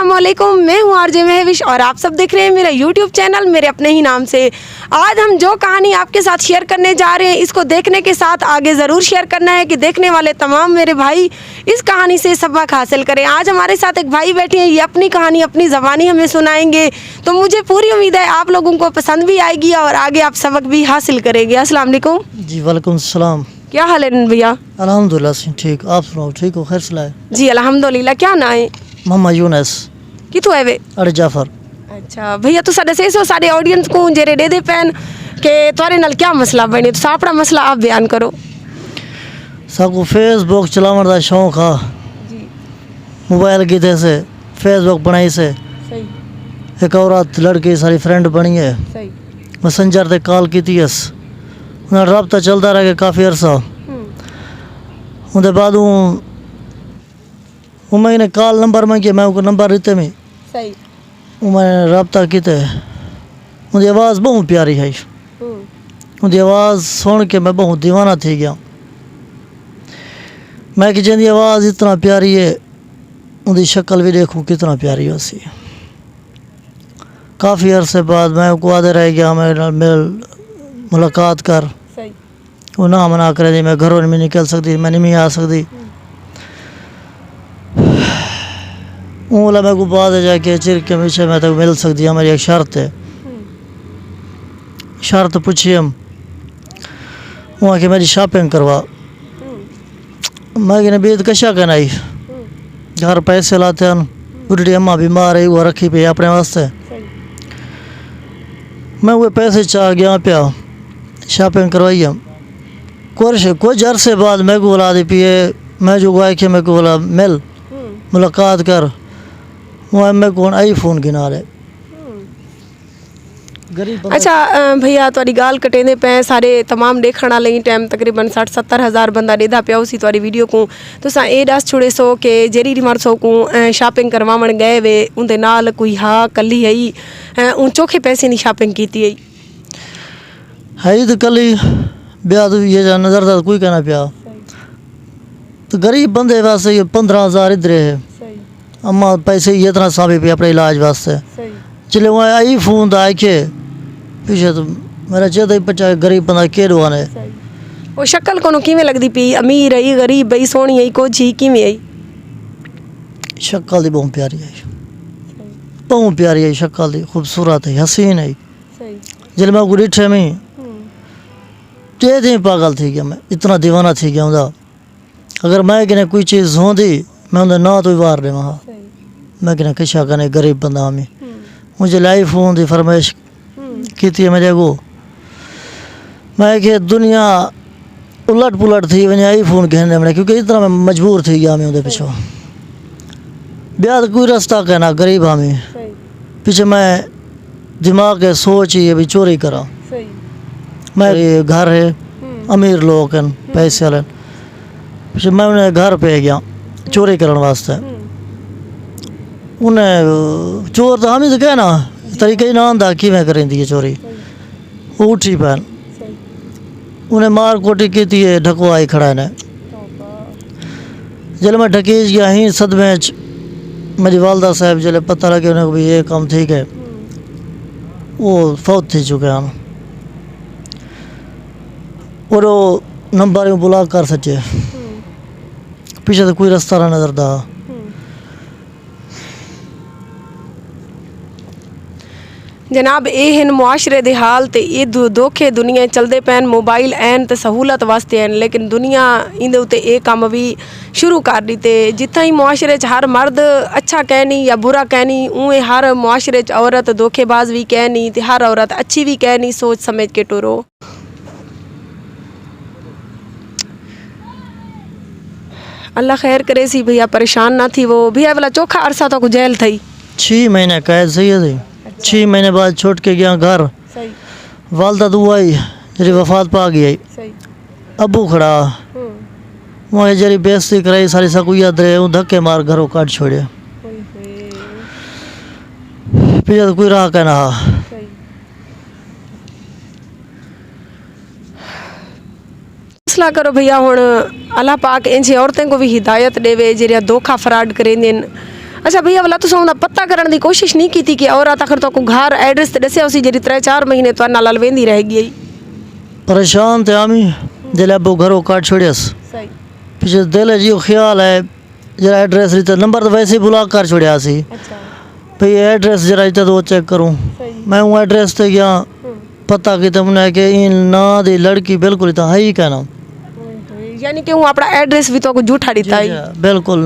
अस्सलामुअलैकुम, मैं हूँ आरजे महविश और आप सब देख रहे हैं मेरा यूट्यूब चैनल मेरे अपने ही नाम से। आज हम जो कहानी आपके साथ शेयर करने जा रहे हैं, इसको देखने के साथ आगे ज़रूर शेयर करना है कि देखने वाले तमाम मेरे भाई इस कहानी से सबक हासिल करें। आज हमारे साथ एक भाई बैठे हैं, ये अपनी कहानी अपनी ज़बानी हमें सुनाएंगे, तो मुझे पूरी उम्मीद है आप लोगों को पसंद भी आएगी और आगे आप सबक भी हासिल करेंगे। अस्सलाम वालेकुम। जी वालेकुम सलाम। क्या हाल है भैया? अल्हम्दुलिल्लाह ठीक, आप सुनाओ ठीक हो? खैर सलाह जी अल्हम्दुलिल्लाह। क्या ना है? मोहम्मद यूनस। कितों है वे? अरे जाफर। अच्छा भैया, तुसा दसे सो सारे ऑडियंस को जेरे दे पैन के तुहारे नाल क्या मसला बने, तो अपना मसला आप बयान करो। सबको फेसबुक चलावन का शौक है जी। मोबाइल की से फेसबुक बनाई से सही एक औरत लड़की सारी फ्रेंड बनी है, सही। मैसेंजर ते कॉल की थी उन्हें रबता चलता रह गया काफ़ी अरसा। उनके बाद मैंने कॉल नंबर मांगे, मैं उनको नंबर देते में सही। मैंने रबता किते। उनकी आवाज़ बहुत प्यारी है, उनकी आवाज़ सुन के मैं बहुत दीवाना थी गया। मैं कि जिंदी आवाज़ इतना प्यारी है, उनकी शक्ल भी देखूँ कितना प्यारी है उसी। काफ़ी अरसे बाद मैं उनको आदे रह गया मेरे मिल मुलाकात कर। सही। वो ना मना करे जी मैं घरों नहीं निकल सकती, मैं नहीं आ सकती। बोला मैं को बाद जाके चिर के पीछे मैं तक मिल सकती, हमारी एक शर्त है। शर्त पूछी हम वहाँ की मेरी शॉपिंग करवा। मैं कि बीत कशा कनाई घर पैसे लाते हैं, बुढ़ी अम्मा बीमार है वो रखी पे अपने वास्ते। मैं वो पैसे चाह गया पिया शॉपिंग करवाई हम कुछ अरसे बाद मैं को बोला दी पिए मैं जो गाय के मैं को बोला मिल मुलाकात कर। वो मैं कौन आईफोन गिना रहे गरीब। अच्छा भैया, तुहारी गाल कटेंदे पे सारे तमाम देखण वाले टाइम तकरीबन 60-70 हज़ार बंदा देदा पिया उसी तुहारी वीडियो को। तुसा ए दस छुड़े सो कि जेरी रिमरसो को शॉपिंग करवावण गए वे उनदे नाल कोई हा कली है उन चोखे पैसे नहीं शॉपिंग कीती है तो कली ब्याह तो ये जा नजर था कोई कहना पिया। तो गरीब बंदे वास्ते ये 15,000 इधर है, अम्मा पैसे ये इतना साबे पे अपने इलाज वास्ते चले वहाँ आई फोन तो आके पीछे तो मेरा चेता ही बच्चा गरीब बंदा के डुआने। वो शक्ल को किवें लगदी पी, अमीर है गरीब है सोहनी है कुछ ही किवें है? शक्ल दी बहुत प्यारी है, बहुत प्यारी है शक्ल दी, खूबसूरत है, हसीन है। जल मैं को डिठे में थे पागल थी गया, मैं इतना दीवाना थी गया उनका। अगर मैं कहने कोई चीज़ होती मैं उन्हें ना तो वार दे वहाँ मैं कहना कशा कहने गरीब बंदा हमें। मुझे लाइफ फोन की फरमाइश की थी मेरे को। मैं कि दुनिया उलट पुलट थी वजह आई फोन कहने में, क्योंकि इतना मैं मजबूर थी गया मैं उनके पीछे। ब्याह कोई रास्ता कहना गरीब हमें पीछे मैं दिमाग है सोच ही अभी चोरी करा। मेरे घर है अमीर लोग हैं पैसे वाले, पीछे मैं उन्हें घर पे गया चोरी करने वास्ते। उन्हें चोर तो हम ही तो कहना तरीके ही ना आंदा कि मैं करें दी चोरी। वो उठी पैन उन्हें मार कोटी की थी ढकवाई खड़ा ने। जल मैं ढकीज गया ही सदमे मेरी वालदा साहब जले पता लगे उन्हें भी ये काम ठीक है, वो फौत थी चुके हैं और वो नंबर में ब्लॉक कर सके। पीछे तो कोई रास्ता ना नजर दा। जनाब ये हैं मुआशरे दे हाल ते ये धोखे दुनिया चलते पैन मोबाइल एन तो सहूलत वास्ते हैं, लेकिन दुनिया इंदे उत्ते ये काम भी शुरू कर दिते। जितना ही मुआशरे च हर मर्द अच्छा कहनी या बुरा कहनी, उए हर मुआशरे च औरत धोखेबाज भी कहनी ते हर औरत अच्छी भी कहनी। सोच समझ के टुरो। अल्लाह खैर करे सी भैया, परेशान ना थी। वो भैया वाला चोखा अरसा तो जेल थी 6 महीने कैद सही है। 6 महीने बाद छोड़ के गया घर। वालदा दुआ आई जरी वफात पा गई। अबू खड़ा वहाँ जरी बेइज्जती कराई सारी सकू याद रहे धक्के मार घरों काट छोड़े। पीछे तो कोई राह कहना। फैसला करो भैया हुण अल्लाह पाक इंजे औरतें को भी हिदायत देवे जेरिया धोखा फ्रॉड करेंदिन। अच्छा भैया वाला तुसां उहदा पता करने की कोशिश नहीं की थी कि औरत आखिर तो को घर एड्रेस ते दस्या उसी जेरी 3-4 महीने तो नाल वेंदी रह गई। परेशान थे आमी जले अबू घरों काट छोड़ियस सही पीछे दिल जी ख्याल है जरा एड्रेस रीते नंबर तो वैसे ही ब्लॉक कर छोड़िया सी अच्छा भाई एड्रेस जरा इतना तो चेक करूँ सही मैं वो एड्रेस ते गया पता कि तुमने कि इन ना दी लड़की बिल्कुल इतना है ही कहना यानी कि हूँ अपना एड्रेस भी तो को झूठा दिता ही। बिल्कुल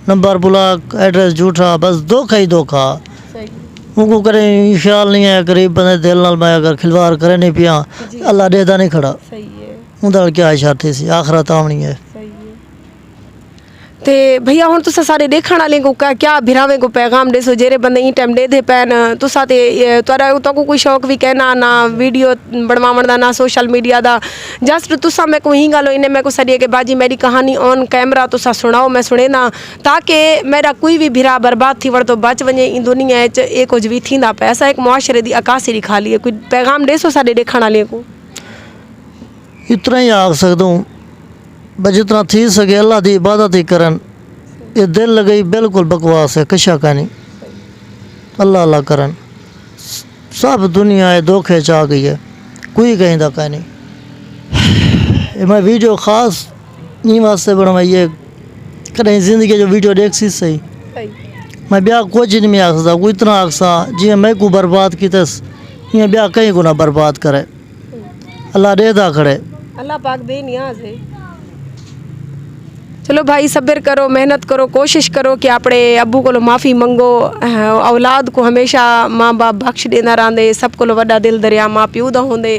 नंबर ब्लॉक एड्रेस झूठा बस धोखा ही धोखा सही उनको करें ख्याल नहीं है गरीब बंदे दिल नाल मैं अगर खिलवाड़ करे नहीं पिया अल्लाह देदा नहीं खड़ा सही है उनका क्या इशारते सी आखिरत आमनी है। सही है ते भैया हुन तुसा सारे देखण वाले को क्या भिरावे को पैगाम देसो जेरे बंदे ई टाइम दे दे पैन तुसा ते तोरा तो कोई शौक भी कहना ना वीडियो बनवावण दा ना सोशल मीडिया दा जस्ट तुसा मैं को ही गालो इने मैं को सरिए के बाजी मेरी कहानी ऑन कैमरा तुसा सुनाओ मैं सुने ना ताकि मेरा कोई भी भिरा बर्बाद थी वड़ तो बच वने इन दुनिया च ए कुछ भी थींदा पैसा एक मुआशरे दी अकासी दिखा लिए कोई पैगाम देसो सारे देखण वाले को। इतना ही आख सकता हूँ बस जितना थी सके अल्लाह की इबादत ही करन ये दिल लगी बिल्कुल बकवास है कशा का नहीं अल्लाह अल्लाह करन सब दुनिया है धोखे चा गई है कोई कहीं दा का नहीं। मैं वीडियो ख़ास नहीं वास्ते बनवाई है कहीं ज़िंदगी जो वीडियो देख सी सही मैं ब्याह कुछ नहीं मैं आख सकता कोई इतना आखसा जी मैं को बर्बाद की तस ये ब्याह कहीं को ना बर्बाद करे अल्लाह देदा खड़े अल्लाह पाक दे नियाज है। चलो भाई सब्र करो मेहनत करो कोशिश करो कि अपने अबू को माफ़ी मंगो औलाद को हमेशा माँ बाप बख्श देना रहंदे सब को वड्डा दिल दरिया माँ प्यू दा होंदे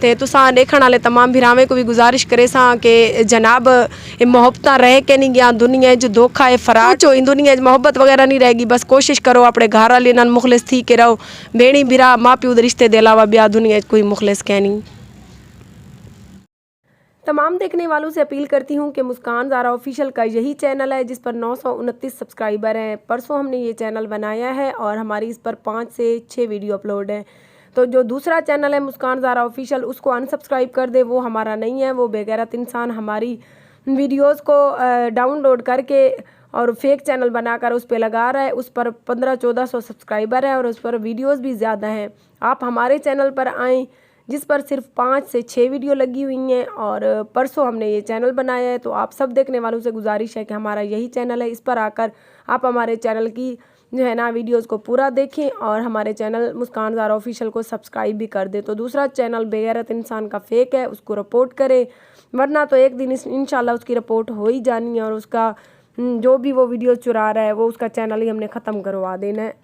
ते तुसां देखण वाले तमाम भिरावें को भी गुजारिश करे सा कि जनाब ये मोहब्बत रह के नहीं गया दुनिया जो धोखा है फरार चो इन दुनिया मोहब्बत वगैरह नहीं रहेगी बस कोशिश करो अपने घर वाले नाल मुखलिस थी के रहो भेणी भिरा माँ प्यू दे रिश्ते दे अलावा ब्याह दुनिया कोई मुखलिस कह नहीं। तमाम देखने वालों से अपील करती हूँ कि मुस्कान ज़ारा ऑफिशियल का यही चैनल है जिस पर 929 सब्सक्राइबर हैं। परसों हमने ये चैनल बनाया है और हमारी इस पर 5 से 6 वीडियो अपलोड हैं। तो जो दूसरा चैनल है मुस्कान ज़ारा ऑफिशियल उसको अनसब्सक्राइब कर दे वो हमारा नहीं है। वो बेगैरत इंसान हमारी वीडियोज़ को डाउनलोड करके और फेक चैनल बनाकर उस पर लगा रहा है। उस पर 1500-1400 सब्सक्राइबर है और उस पर वीडियोज़ भी ज़्यादा हैं। आप हमारे चैनल पर आएँ जिस पर सिर्फ 5 से 6 वीडियो लगी हुई हैं और परसों हमने ये चैनल बनाया है। तो आप सब देखने वालों से गुजारिश है कि हमारा यही चैनल है, इस पर आकर आप हमारे चैनल की जो है ना वीडियोस को पूरा देखें और हमारे चैनल मुस्कान ज़ारा ऑफिशियल को सब्सक्राइब भी कर दे। तो दूसरा चैनल बेगैरत इंसान का फेक है उसको रिपोर्ट करे वरना तो एक दिन इंशाल्लाह उसकी रिपोर्ट हो ही जानी है और उसका जो भी वो वीडियो चुरा रहा है वो उसका चैनल ही हमने ख़त्म करवा देना है।